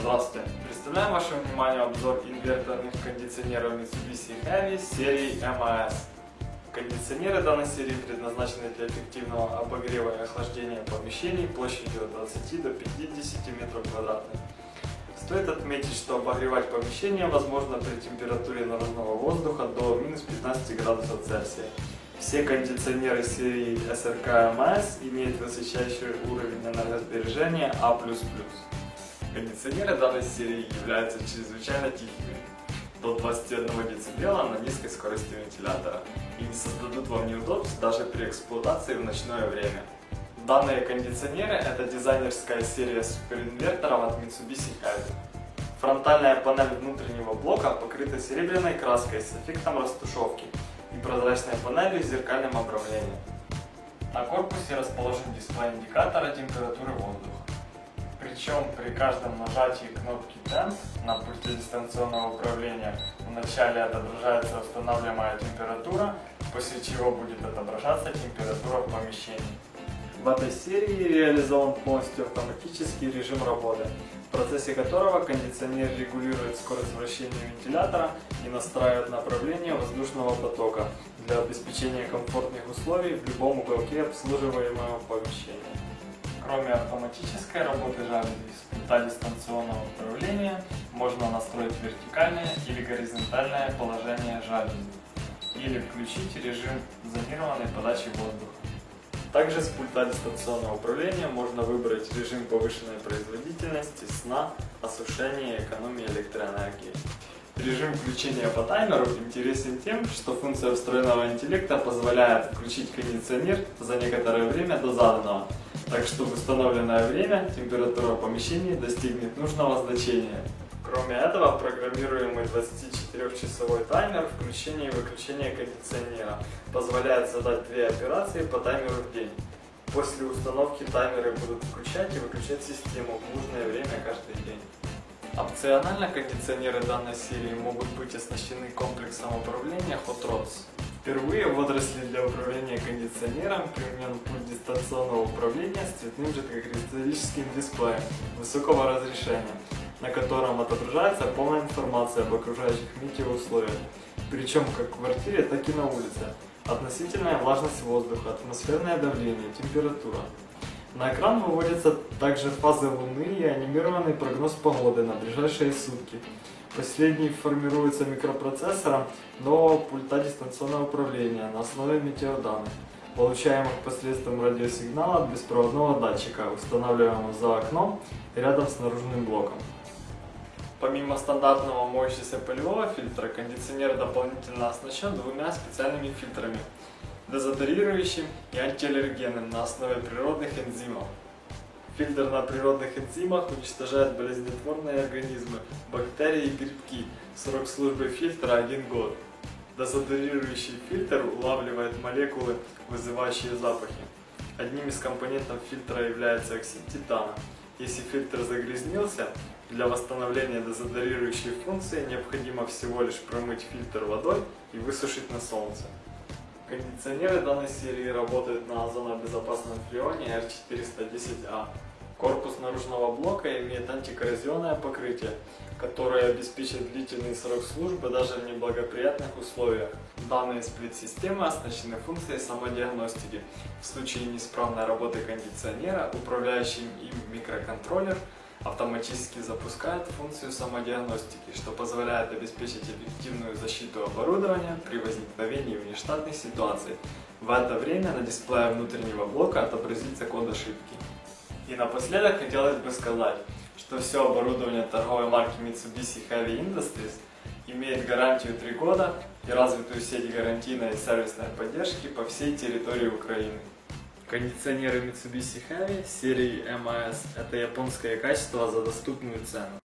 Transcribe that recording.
Здравствуйте! Представляем вашему вниманию обзор инверторных кондиционеров Mitsubishi Heavy серии MAS. Кондиционеры данной серии предназначены для эффективного обогрева и охлаждения помещений площадью от 20 до 50 метров квадратных. Стоит отметить, что обогревать помещение возможно при температуре наружного воздуха до минус 15 градусов Цельсия. Все кондиционеры серии SRK MAS имеют высочайший уровень энергосбережения А++. Кондиционеры данной серии являются чрезвычайно тихими, до 21 дБ на низкой скорости вентилятора, и не создадут вам неудобств даже при эксплуатации в ночное время. Данные кондиционеры — это дизайнерская серия суперинверторов от Mitsubishi Heavy. Фронтальная панель внутреннего блока покрыта серебряной краской с эффектом растушевки и прозрачной панелью с зеркальным обрамлением. На корпусе расположен дисплей индикатора температуры воздуха. Причем при каждом нажатии кнопки Temp на пульте дистанционного управления вначале отображается устанавливаемая температура, после чего будет отображаться температура в помещении. В этой серии реализован полностью автоматический режим работы, в процессе которого кондиционер регулирует скорость вращения вентилятора и настраивает направление воздушного потока для обеспечения комфортных условий в любом уголке обслуживаемого помещения. Кроме автоматической работы жалюзи, с пульта дистанционного управления можно настроить вертикальное или горизонтальное положение жалюзи или включить режим зонированной подачи воздуха. Также с пульта дистанционного управления можно выбрать режим повышенной производительности, сна, осушения и экономии электроэнергии. Режим включения по таймеру интересен тем, что функция встроенного интеллекта позволяет включить кондиционер за некоторое время до заданного, так что в установленное время температура помещения достигнет нужного значения. Кроме этого, программируемый 24-часовой таймер включения и выключения кондиционера позволяет задать 2 операции по таймеру в день. После установки таймеры будут включать и выключать систему в нужное время каждый день. Опционально кондиционеры данной серии могут быть оснащены комплексом управления Hot Rods. Впервые в отрасли для управления кондиционером применен пульт дистанционного управления с цветным жидкокристаллическим дисплеем высокого разрешения, на котором отображается полная информация об окружающих метеоусловиях, причем как в квартире, так и на улице, относительная влажность воздуха, атмосферное давление, температура. На экран выводятся также фазы Луны и анимированный прогноз погоды на ближайшие сутки. Последний формируется микропроцессором нового пульта дистанционного управления на основе метеоданных, получаемых посредством радиосигнала от беспроводного датчика, устанавливаемого за окном и рядом с наружным блоком. Помимо стандартного моющегося полевого фильтра, кондиционер дополнительно оснащен 2 специальными фильтрами – дезодорирующим и антиаллергенным на основе природных энзимов. Фильтр на природных энзимах уничтожает болезнетворные организмы, бактерии и грибки. Срок службы фильтра 1 год. Дезодорирующий фильтр улавливает молекулы, вызывающие запахи. Одним из компонентов фильтра является оксид титана. Если фильтр загрязнился, для восстановления дезодорирующей функции необходимо всего лишь промыть фильтр водой и высушить на солнце. Кондиционеры данной серии работают на озонобезопасном фреоне R410A. Корпус наружного блока имеет антикоррозионное покрытие, которое обеспечит длительный срок службы даже в неблагоприятных условиях. Данные сплит-системы оснащены функцией самодиагностики. В случае неисправной работы кондиционера, управляющий им микроконтроллер автоматически запускает функцию самодиагностики, что позволяет обеспечить эффективную защиту оборудования при возникновении внештатных ситуаций. В это время на дисплее внутреннего блока отобразится код ошибки. И напоследок хотелось бы сказать, что все оборудование торговой марки Mitsubishi Heavy Industries имеет гарантию 3 года и развитую сеть гарантийной и сервисной поддержки по всей территории Украины. Кондиционеры Mitsubishi Heavy серии MAS – это японское качество за доступную цену.